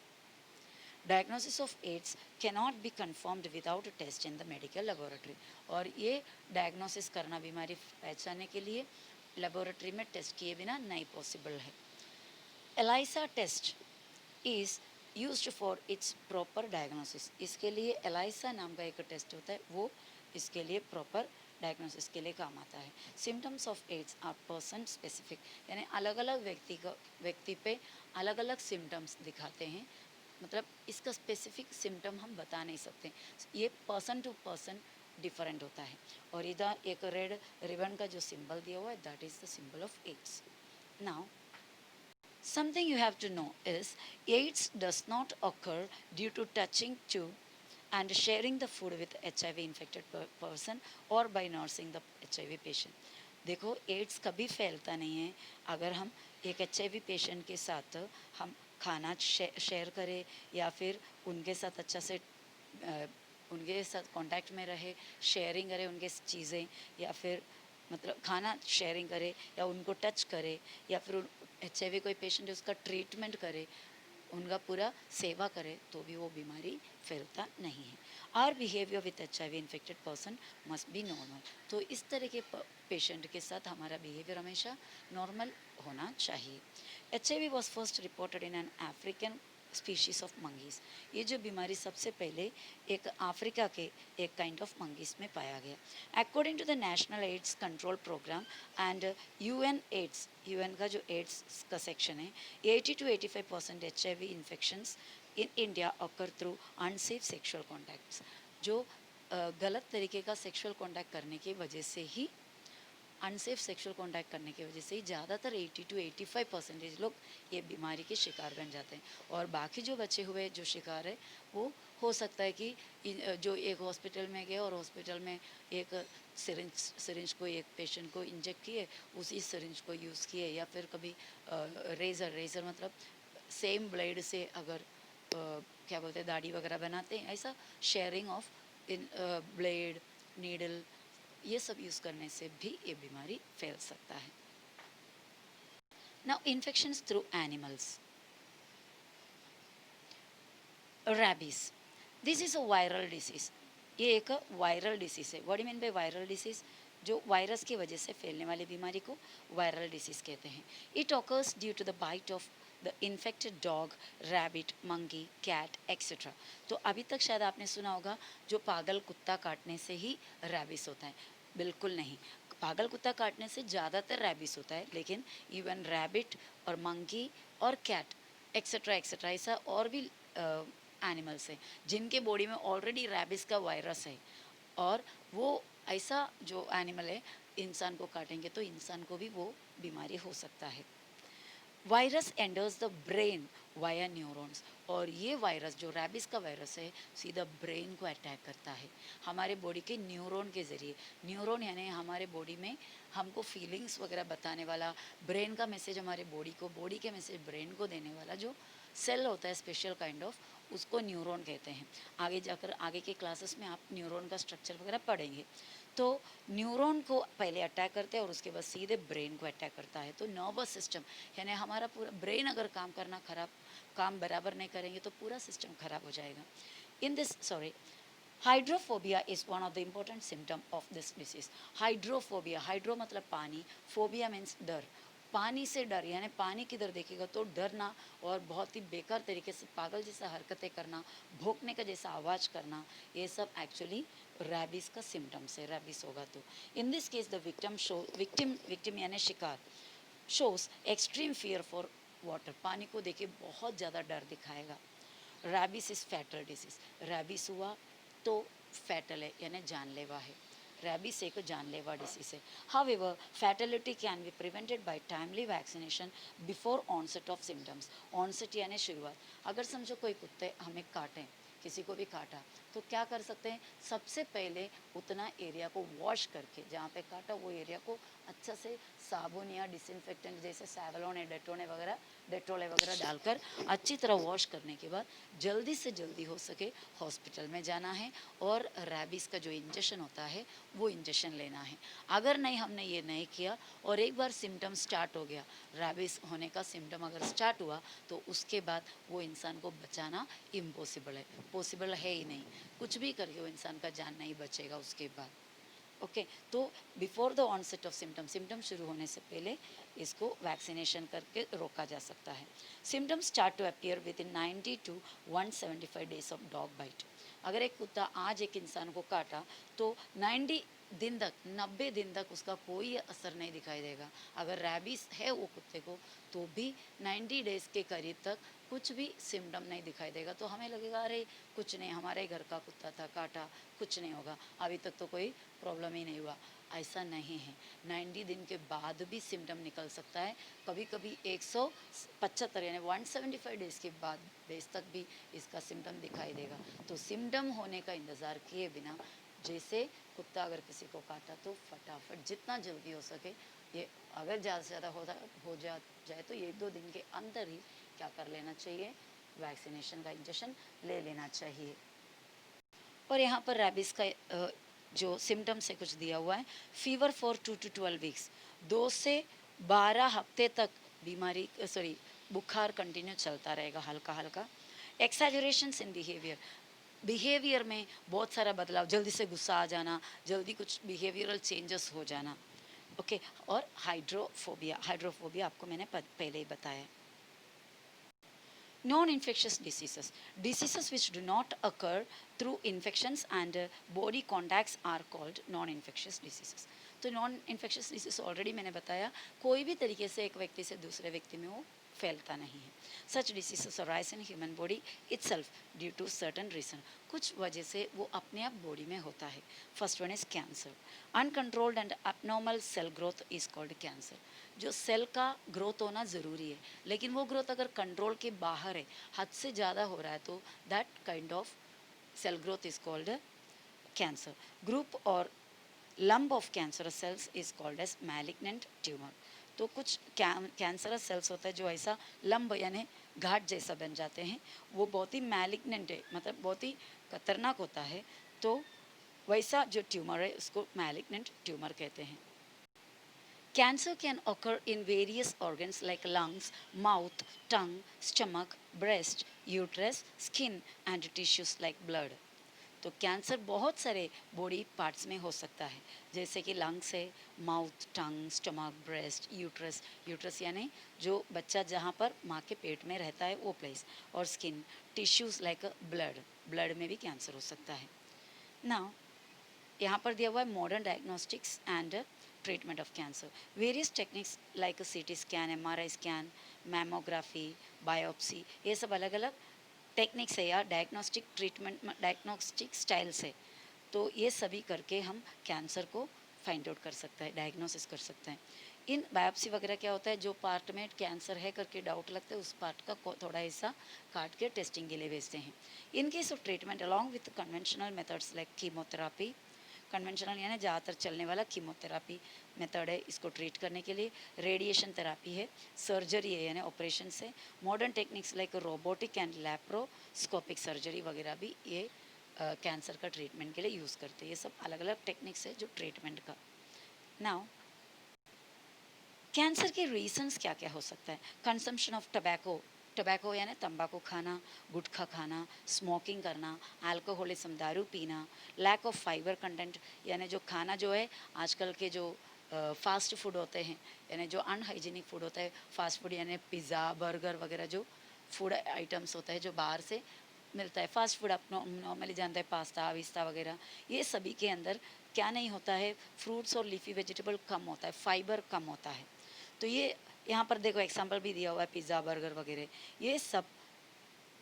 Diagnosis of AIDS cannot be confirmed without a test in the medical laboratory. और ये डायग्नोसिस करना बीमारी पहचानने के लिए लेबोरेटरी में टेस्ट किए बिना नहीं पॉसिबल है। ELISA test is used for its proper diagnosis. इसके लिए एलाइसा नाम का एक टेस्ट होता है, वो इसके लिए प्रॉपर डायग्नोसिस के लिए काम आता है। Symptoms of AIDS are person specific, यानी अलग अलग व्यक्ति पे अलग अलग सिम्टम्स दिखाते हैं। मतलब इसका स्पेसिफिक सिम्टम हम बता नहीं सकते, ये पर्सन टू पर्सन डिफरेंट होता है। और इधर एक रेड रिबन का जो सिंबल दिया हुआ है, that is the symbol of AIDS. Now something you have to know is AIDS does not occur due to touching to and sharing the food with HIV infected person or by nursing the HIV patient. देखो, ads कभी फैलता नहीं है अगर हम एक HIV patient के साथ हम खाना शेयर करें, या फिर उनके साथ अच्छा से उनके साथ कांटेक्ट में रहे, शेयरिंग करें उनके चीज़ें, या फिर मतलब खाना शेयरिंग करे, या उनको टच करे, या फिर HIV कोई पेशेंट है उसका ट्रीटमेंट करे, उनका पूरा सेवा करे, तो भी वो बीमारी फैलता नहीं है। Our behaviour with HIV infected person must be normal. तो इस तरह के पेशेंट के साथ हमारा बिहेवियर हमेशा नॉर्मल होना चाहिए। HIV was first reported in an African species of monkeys. ये जो बीमारी सबसे पहले एक अफ्रीका के एक काइंड ऑफ मंगीज़ में पाया गया। According to the national AIDS control programme and UN AIDS, UN का जो एड्स का सेक्शन है, 80 to 85% HIV infections in India occur through unsafe sexual contacts. जो गलत तरीके का सेक्शुअल कॉन्टैक्ट करने की वजह से ही, अनसेफ सेक्सुअल कॉन्टैक्ट करने की वजह से ही ज़्यादातर 80 to 85% लोग ये बीमारी के शिकार बन जाते हैं। और बाकी जो बचे हुए जो शिकार है, वो हो सकता है कि जो एक हॉस्पिटल में गए और हॉस्पिटल में एक सिरिंज को एक पेशेंट को इंजेक्ट किए, उसी सिरिंज को यूज़ किए, या फिर कभी रेज़र मतलब सेम ब्लेड से अगर क्या बोलते हैं दाढ़ी वगैरह बनाते हैं, ऐसा sharing of in blade, needle, ये सब यूज़ करने से भी ये बीमारी फैल सकता है। Now infections through animals. Rabies, this is a viral disease. ये एक वायरल डिसीज़ है। What do mean by viral disease? जो वायरस की वजह से फैलने वाली बीमारी को वायरल डिसीज़ कहते हैं। It occurs due to the bite of the infected dog, rabbit, monkey, cat etcetera. तो अभी तक शायद आपने सुना होगा जो पागल कुत्ता काटने से ही रैबिस होता है। बिल्कुल नहीं, पागल कुत्ता काटने से ज़्यादातर रैबिस होता है, लेकिन इवन रैबिट और मंकी और कैट एक्सेट्रा एक्सेट्रा ऐसा और भी एनिमल्स हैं जिनके बॉडी में ऑलरेडी रैबिस का वायरस है, और वो ऐसा जो एनिमल है इंसान को काटेंगे तो इंसान को भी वो बीमारी हो सकता है। Virus enters the brain via neurons, और ये वायरस जो रैबिस का वायरस है सीधा ब्रेन को अटैक करता है हमारे बॉडी के न्यूरॉन के ज़रिए। न्यूरॉन यानी हमारे बॉडी में हमको फीलिंग्स वगैरह बताने वाला, ब्रेन का मैसेज हमारे बॉडी को, बॉडी के मैसेज ब्रेन को देने वाला जो सेल होता है स्पेशल काइंड ऑफ, उसको न्यूरॉन कहते हैं। आगे जाकर आगे के क्लासेस में आप न्यूरॉन का स्ट्रक्चर वगैरह पढ़ेंगे। तो न्यूरॉन को पहले अटैक करते हैं और उसके बाद सीधे ब्रेन को अटैक करता है। तो नर्वस सिस्टम यानी हमारा पूरा ब्रेन अगर काम बराबर नहीं करेंगे तो पूरा सिस्टम खराब हो जाएगा। In this sorry hydrophobia is one of the important symptom of this disease. Hydrophobia, hydro मतलब पानी, फोबिया मीन्स डर। पानी से डर यानी पानी किधर देखेगा तो डरना और बहुत ही बेकार तरीके से पागल जैसा हरकतें करना, भौंकने का जैसा आवाज़ करना, ये सब एक्चुअली रैबिस का सिम्टम्स है। रैबिस होगा तो in this case the victim यानी शिकार shows extreme fear for water, पानी को देखे बहुत ज़्यादा डर दिखाएगा। Rabies is fatal disease, rabies हुआ तो फैटल है यानी जानलेवा है। रैबिस एक जानलेवा डिसीज है। However fatality can be prevented by timely vaccination before onset of symptoms. Onset यानी शुरुआत। अगर समझो कोई कुत्ते हमें काटें, किसी को भी काटा तो क्या कर सकते हैं, सबसे पहले उतना एरिया को वॉश करके, जहाँ पे काटा वो एरिया को अच्छा से साबुन या डिसइंफेक्टेंट जैसे सैवलॉन या डेटोल वगैरह डालकर अच्छी तरह वॉश करने के बाद जल्दी से जल्दी हो सके हॉस्पिटल में जाना है और रैबिस का जो इंजेक्शन होता है वो इंजेक्शन लेना है। अगर नहीं हमने ये नहीं किया और एक बार सिम्टम स्टार्ट हो गया, रैबिस होने का सिम्टम अगर स्टार्ट हुआ तो उसके बाद वो इंसान को बचाना इम्पॉसिबल है, पॉसिबल है ही नहीं। कुछ भी करके वो इंसान का जान नहीं बचेगा उसके बाद। ओके तो before the onset of symptom शुरू होने से पहले इसको वैक्सीनेशन करके रोका जा सकता है। Symptom start to appear within 90 to 175 days of dog bite. अगर एक कुत्ता आज एक इंसान को काटा तो 90 दिन तक उसका कोई असर नहीं दिखाई देगा। अगर रैबिस है वो कुत्ते को तो भी 90 डेज़ के करीब तक कुछ भी सिम्टम नहीं दिखाई देगा। तो हमें लगेगा अरे कुछ नहीं, हमारे घर का कुत्ता था काटा, कुछ नहीं होगा, अभी तक तो कोई प्रॉब्लम ही नहीं हुआ। ऐसा नहीं है, 90 दिन के बाद भी सिम्टम निकल सकता है। कभी कभी 175 यानी 175 डेज़ के बाद डेज तक भी इसका सिम्टम दिखाई देगा। तो सिम्टम होने का इंतज़ार किए बिना, जैसे कुत्ता अगर किसी को काटा तो फटाफट जितना जल्दी हो सके, ये अगर ज़्यादा से ज़्यादा हो जाए तो 1-2 दिन के अंदर ही क्या कर लेना चाहिए, वैक्सीनेशन का इंजेक्शन ले लेना चाहिए। और यहाँ पर रैबिस का जो सिम्टम्स है कुछ दिया हुआ है। फीवर फॉर 2 to 12 वीक्स, 2 से 12 हफ्ते तक बुखार कंटिन्यू चलता रहेगा हल्का हल्का। एक्सैजरेशंस इन बिहेवियर में बहुत सारा बदलाव, जल्दी से गुस्सा आ जाना, जल्दी कुछ बिहेवियरल चेंजेस हो जाना। ओके और हाइड्रोफोबिया आपको मैंने पहले ही बताया। Non-infectious diseases which do not occur through infections and body contacts are called non-infectious diseases. तो नॉन इन्फेक्शियस डिसीज ऑलरेडी मैंने बताया, कोई भी तरीके से एक व्यक्ति से दूसरे व्यक्ति में वो फैलता नहीं है। Such diseases arise in human body itself due to certain reason, कुछ वजह से वो अपने आप बॉडी में होता है। First one is cancer. Uncontrolled and abnormal cell growth is called cancer. जो सेल का ग्रोथ होना ज़रूरी है, लेकिन वो ग्रोथ अगर कंट्रोल के बाहर है, हद से ज़्यादा हो रहा है, तो that kind of cell growth is called cancer. Group और lump of cancerous cells is called as malignant tumor। तो कुछ कैंसरस सेल्स होता है जो ऐसा लंब यानी घाट जैसा बन जाते हैं, वो बहुत ही मैलिग्नेंट है, मतलब बहुत ही खतरनाक होता है। तो वैसा जो ट्यूमर है उसको मैलिग्नेंट ट्यूमर कहते हैं। Cancer can occur in various organs like lungs, mouth, tongue, stomach, breast, uterus, skin and tissues like blood। तो कैंसर बहुत सारे बॉडी पार्ट्स में हो सकता है, जैसे कि लंग्स है, माउथ, टंग, स्टमक, ब्रेस्ट, यूट्रस यानी जो बच्चा जहाँ पर माँ के पेट में रहता है वो प्लेस, और स्किन, टिश्यूज़ लाइक ब्लड में भी कैंसर हो सकता है। नाउ यहाँ पर दिया हुआ है modern diagnostics and treatment of cancer. Various techniques like CT scan, MRI scan, mammography, biopsy, ये सब अलग अलग टेक्निक से या डायग्नोस्टिक ट्रीटमेंट डायग्नोस्टिक स्टाइल से, तो ये सभी करके हम कैंसर को फाइंड आउट कर सकते हैं, डायग्नोसिस कर सकते हैं। इन बायोप्सी वगैरह क्या होता है, जो पार्ट में कैंसर है करके डाउट लगता है उस पार्ट का थोड़ा हिस्सा काट के टेस्टिंग के लिए भेजते हैं। In case of treatment along with conventional methods like chemotherapy, conventional यानी ज़्यादातर चलने वाला कीमोथेरापी मेथड है इसको ट्रीट करने के लिए, रेडिएशन थेरापी है, सर्जरी है यानी ऑपरेशन से, modern techniques like robotic and laparoscopic surgery वगैरह भी ये कैंसर का ट्रीटमेंट के लिए यूज़ करते हैं। ये सब अलग अलग टेक्निक्स है जो ट्रीटमेंट का। नाउ कैंसर के रीजंस क्या क्या हो सकता है। कंजम्पशन ऑफ टबैको, टबैको यानी तंबाकू खाना, गुटखा खाना, स्मोकिंग करना, अल्कोहलिज्म दारू पीना, लैक ऑफ फाइबर कंटेंट यानी जो खाना जो है आजकल के जो फास्ट फूड होते हैं यानी जो अनहाइजीनिक फूड होता है, फास्ट फूड यानी पिज़्ज़ा बर्गर वगैरह जो फूड आइटम्स होता है जो बाहर से मिलता है, फास्ट फूड आप नॉर्मली जानते हैं, पास्ता विस्ता वगैरह, ये सभी के अंदर क्या नहीं होता है, फ्रूट्स और लीफी वेजिटेबल कम होता है, फाइबर कम होता है। तो ये यहाँ पर देखो एग्जांपल भी दिया हुआ है, पिज़्ज़ा बर्गर वगैरह, ये सब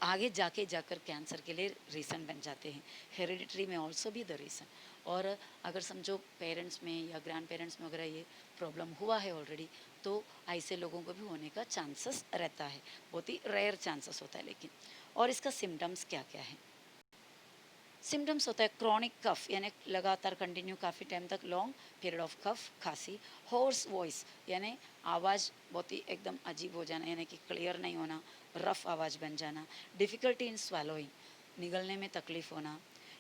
आगे जाके जाकर कैंसर के लिए रीज़न बन जाते हैं। हेरिडिटरी में ऑल्सो भी द रीज़न। और अगर समझो पेरेंट्स में या ग्रैंड पेरेंट्स में वगैरह ये प्रॉब्लम हुआ है ऑलरेडी, तो ऐसे लोगों को भी होने का चांसेस रहता है, बहुत ही रेयर चांसेस होता है लेकिन। और इसका सिम्टम्स क्या क्या है। सिम्टम्स होता है क्रॉनिक कफ यानी लगातार कंटिन्यू काफ़ी टाइम तक लॉन्ग पीरियड ऑफ कफ खांसी, होर्स वॉइस यानी आवाज़ बहुत ही एकदम अजीब हो जाना यानी कि क्लियर नहीं होना, रफ आवाज़ बन जाना, डिफ़िकल्टी इन स्वालोइंग निगलने में तकलीफ होना,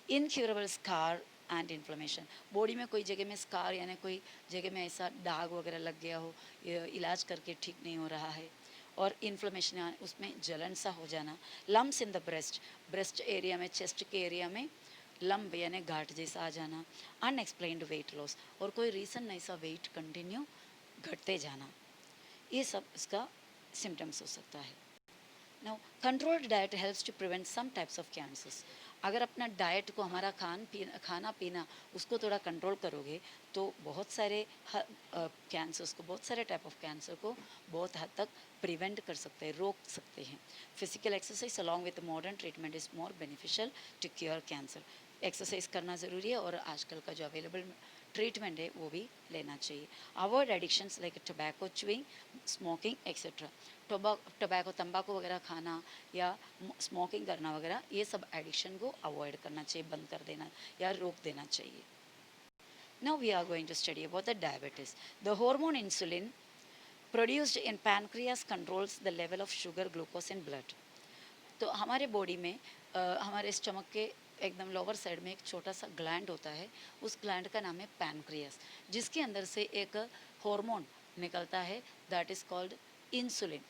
incurable scar and inflammation body में कोई जगह में स्कार यानी कोई जगह में ऐसा दाग वगैरह लग गया हो, इलाज करके ठीक नहीं हो रहा है, और इन्फ्लेमेशन उसमें जलन सा हो जाना, lumps in the breast, breast area में चेस्ट के एरिया में लंब यानी गांठ जैसा आ जाना, अनएक्सप्लेन्ड वेट लॉस और कोई रीज़न नहीं सा वेट कंटिन्यू घटते जाना, ये सब इसका सिम्टम्स हो सकता है। Now controlled diet helps to prevent some types of cancers. अगर अपना डाइट को हमारा खाना पीना उसको थोड़ा कंट्रोल करोगे तो बहुत सारे कैंसर्स को, बहुत सारे टाइप ऑफ कैंसर को बहुत हद तक प्रिवेंट कर सकते हैं, रोक सकते हैं। Physical exercise along with modern treatment is more beneficial to cure cancer. Exercise करना ज़रूरी है और आजकल का जो अवेलेबल ट्रीटमेंट है वो भी लेना चाहिए। Avoid addictions like tobacco chewing, smoking etcetera. Tobacco तंबाकू वगैरह खाना या स्मोकिंग करना वगैरह, ये सब एडिक्शन को अवॉइड करना चाहिए, बंद कर देना या रोक देना चाहिए। Now we are going to study about the diabetes. The hormone insulin produced in pancreas controls the level of sugar, glucose in blood. तो हमारे बॉडी में हमारे स्टमक के एकदम लोअर साइड में एक छोटा सा ग्लैंड होता है, उस ग्लैंड का नाम है पैनक्रियास, जिसके अंदर से एक हार्मोन निकलता है दैट इज़ कॉल्ड इंसुलिन।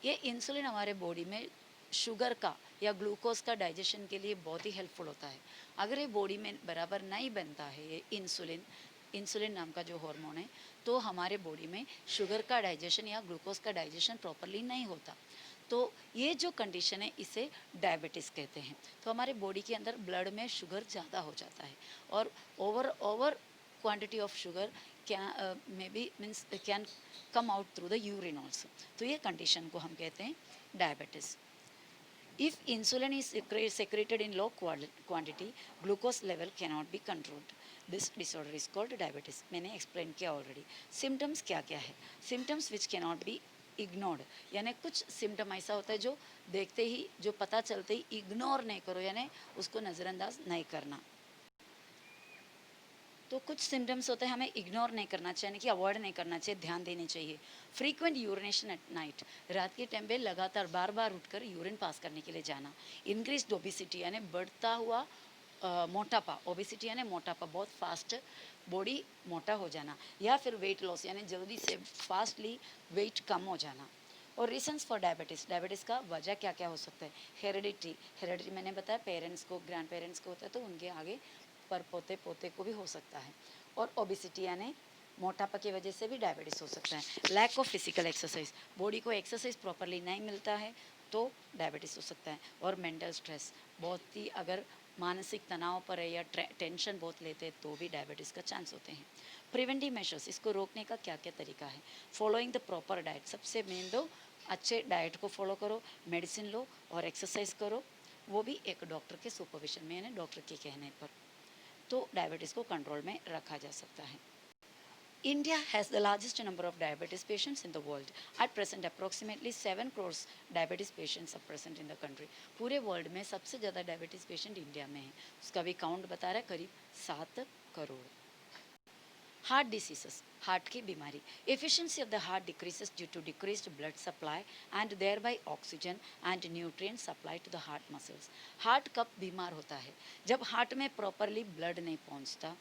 ये इंसुलिन हमारे बॉडी में शुगर का या ग्लूकोज का डाइजेशन के लिए बहुत ही हेल्पफुल होता है। अगर ये बॉडी में बराबर नहीं बनता है ये इंसुलिन, इंसुलिन नाम का जो हार्मोन है, तो हमारे बॉडी में शुगर का डाइजेशन या ग्लूकोज का डाइजेशन प्रॉपरली नहीं होता। तो ये जो कंडीशन है इसे डायबिटीज़ कहते हैं। तो हमारे बॉडी के अंदर ब्लड में शुगर ज़्यादा हो जाता है और ओवर क्वांटिटी ऑफ शुगर क्या may be means can come out through the urine also. तो ये कंडीशन को हम कहते हैं diabetes. If insulin is secreted in low quantity, glucose level cannot be controlled. This disorder is called diabetes. मैंने explain किया already. Symptoms क्या क्या है? Symptoms which cannot be ignored. यानी कुछ सिम्टम ऐसा होता है जो देखते ही, जो पता चलते ही इग्नोर नहीं करो, यानी उसको नज़रअंदाज नहीं करना। तो कुछ सिम्टम्स होते हैं हमें इग्नोर नहीं करना चाहिए, यानी कि अवॉइड नहीं करना चाहिए, ध्यान देनी चाहिए। फ्रीक्वेंट यूरिनेशन एट नाइट, रात के टाइम पे लगातार बार बार उठकर यूरिन पास करने के लिए जाना। इंक्रीज ओबिसिटी यानी बढ़ता हुआ मोटापा, ओबिसिटी यानी मोटापा, बहुत फास्ट बॉडी मोटा हो जाना, या फिर वेट लॉस यानी जल्दी से फास्टली वेट कम हो जाना। और रीजंस फॉर डायबिटीज़, डायबिटीज़ का वजह क्या क्या हो सकता है। हेरिडिटी, हेरिडिटी मैंने बताया पेरेंट्स को, ग्रैंड पेरेंट्स को होता है तो उनके आगे पर पोते पोते को भी हो सकता है। और ओबिसिटी यानी मोटापा की वजह से भी डायबिटीज़ हो सकता है। Lack of physical exercise, body को एक्सरसाइज प्रॉपरली नहीं मिलता है तो डायबिटीज़ हो सकता है। और मेंटल स्ट्रेस, बहुत ही अगर मानसिक तनाव पर है या टेंशन बहुत लेते हैं तो भी डायबिटीज़ का चांस होते हैं। प्रिवेंटिव मेजर्स, इसको रोकने का क्या क्या तरीका है। फॉलोइंग द प्रॉपर डाइट, सबसे मेन दो अच्छे डाइट को फॉलो करो, मेडिसिन लो और एक्सरसाइज करो। वो भी एक डॉक्टर के सुपरविजन में, यानी डॉक्टर के कहने पर, तो डायबिटीज़ को कंट्रोल में रखा जा सकता है। India has the largest number of diabetes patients in the world. At present, approximately 7 crores diabetes patients are present in the country. पूरे वर्ल्ड में सबसे ज़्यादा डायबिटीज़ पेशेंट इंडिया में है। उसका भी काउंट बता रहा है करीब 7 करोड़। हार्ट डिसीजेस, हार्ट की बीमारी। Efficiency of the heart decreases due to decreased blood supply and thereby oxygen and nutrient supply to the heart muscles. Heart कब बीमार होता है? जब हार्ट में प्रॉपरली ब्लड नहीं पहुंचता।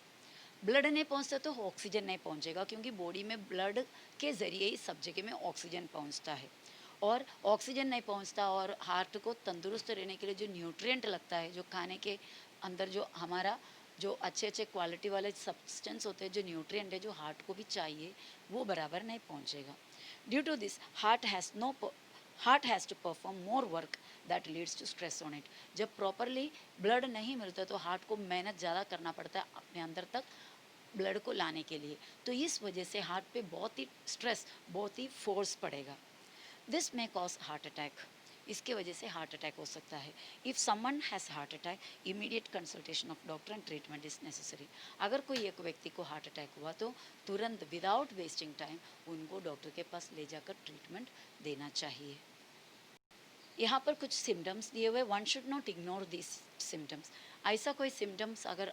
ब्लड नहीं पहुंचता तो ऑक्सीजन नहीं पहुंचेगा, क्योंकि बॉडी में ब्लड के ज़रिए ही सब जगह में ऑक्सीजन पहुंचता है, और ऑक्सीजन नहीं पहुंचता और हार्ट को तंदुरुस्त रहने के लिए जो न्यूट्रिएंट लगता है, जो खाने के अंदर जो हमारा जो अच्छे अच्छे क्वालिटी वाले सब्सटेंस होते हैं, जो न्यूट्रिएंट है, जो हार्ट को भी चाहिए, वो बराबर नहीं पहुंचेगा। Due to this heart has to perform more work that leads to stress on it. जब प्रॉपरली ब्लड नहीं मिलता तो हार्ट को मेहनत ज़्यादा करना पड़ता है अपने अंदर तक ब्लड को लाने के लिए, तो इस वजह से हार्ट पे बहुत ही स्ट्रेस, बहुत ही फोर्स पड़ेगा। This may cause heart attack. इसके वजह से हार्ट अटैक हो सकता है। If someone has heart attack, immediate consultation of doctor and treatment is necessary. अगर कोई एक व्यक्ति को हार्ट अटैक हुआ तो तुरंत विदाउट वेस्टिंग टाइम उनको डॉक्टर के पास ले जाकर ट्रीटमेंट देना चाहिए। यहाँ पर कुछ सिम्टम्स दिए हुए, one should not ignore this symptoms. ऐसा कोई सिम्टम्स अगर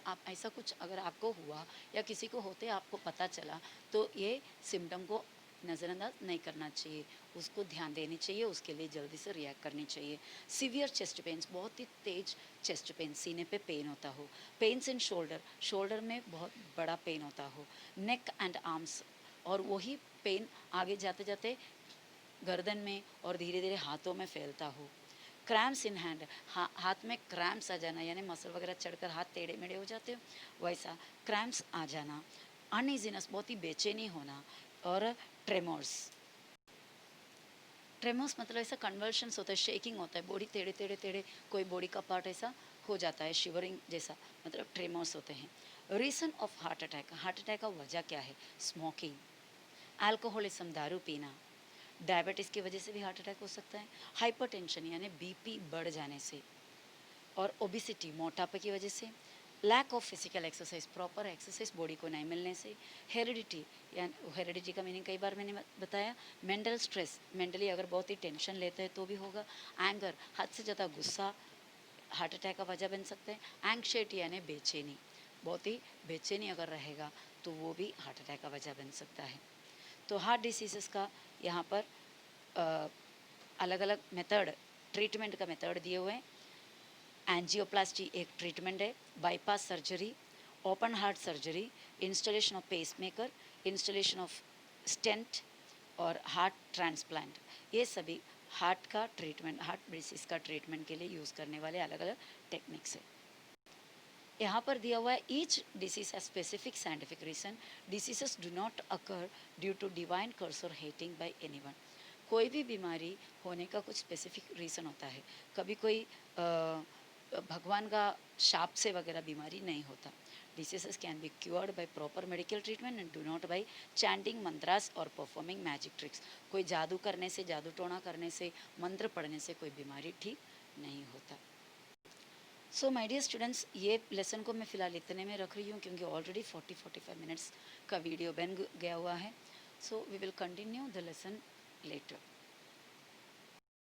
आपको हुआ या किसी को होते आपको पता चला, तो ये सिम्टम को नज़रअंदाज नहीं करना चाहिए, उसको ध्यान देनी चाहिए, उसके लिए जल्दी से रिएक्ट करनी चाहिए। सीवियर चेस्ट पेन्स, बहुत ही तेज चेस्ट पेन, सीने पे पेन होता हो। पेन्स इन शोल्डर में बहुत बड़ा पेन होता हो। नेक एंड आर्म्स, और वही पेन आगे जाते जाते गर्दन में और धीरे धीरे हाथों में फैलता हो। क्रैम्प्स इन हैंड, हाथ में क्रैम्प्स आ जाना, यानी मसल वगैरह चढ़कर हाथ टेढ़े मेढ़े हो जाते हो, वैसा क्रैम्प्स आ जाना। अनइजीनेस, बहुत ही बेचैनी होना। और ट्रेमोर्स मतलब ऐसा कन्वर्शंस होता है, शेकिंग होता है, बॉडी टेढ़े टेढ़े टेढ़े, कोई बॉडी का पार्ट ऐसा हो जाता है, शिवरिंग जैसा, मतलब ट्रेमोर्स होते हैं। रीज़न ऑफ हार्ट अटैक का वजह क्या है? स्मोकिंग, अल्कोहलिज्म, दारू पीना। डायबिटीज़ की वजह से भी हार्ट अटैक हो सकता है। हाइपरटेंशन यानी बीपी बढ़ जाने से, और ओबिसिटी, मोटापे की वजह से। Lack of physical exercise, proper exercise body को नहीं मिलने से। हेरिडिटी, यानी हेरिडिटी का मीनिंग कई बार मैंने बताया। मेंटल स्ट्रेस, मेंटली अगर बहुत ही टेंशन लेते हैं तो भी होगा। एंगर, हद से ज़्यादा गुस्सा हार्ट अटैक का वजह बन सकता है। एंग्जाइटी यानी बेचैनी, बहुत ही बेचैनी अगर रहेगा तो वो भी हार्ट अटैक का वजह बन सकता है। तो हार्ट डिसीज़ेस का यहाँ पर अलग अलग मेथड, ट्रीटमेंट का मेथड दिए हुए हैं। एंजियोप्लास्टी एक ट्रीटमेंट है, bypass surgery, open heart surgery, installation of pacemaker, installation of stent और हार्ट ट्रांसप्लांट, ये सभी हार्ट का ट्रीटमेंट, हार्ट डिसीज़ का ट्रीटमेंट के लिए यूज़ करने वाले अलग अलग टेक्निक्स है। यहाँ पर दिया हुआ है, each disease has specific scientific reason, diseases do not occur due to divine curse or hating bye anyone. कोई भी बीमारी होने का कुछ स्पेसिफिक रीज़न होता है। कभी कोई भगवान का शाप से वगैरह बीमारी नहीं होता। Diseases can be cured by proper medical treatment and do not by chanting mantras or performing magic tricks. कोई जादू करने से, जादू टोना करने से, मंत्र पढ़ने से कोई बीमारी ठीक नहीं होता। सो माय डियर स्टूडेंट्स, ये लेसन को मैं फ़िलहाल इतने में रख रही हूँ, क्योंकि ऑलरेडी 40-45 मिनट्स का वीडियो बन गया हुआ है। So we will continue the lesson letter.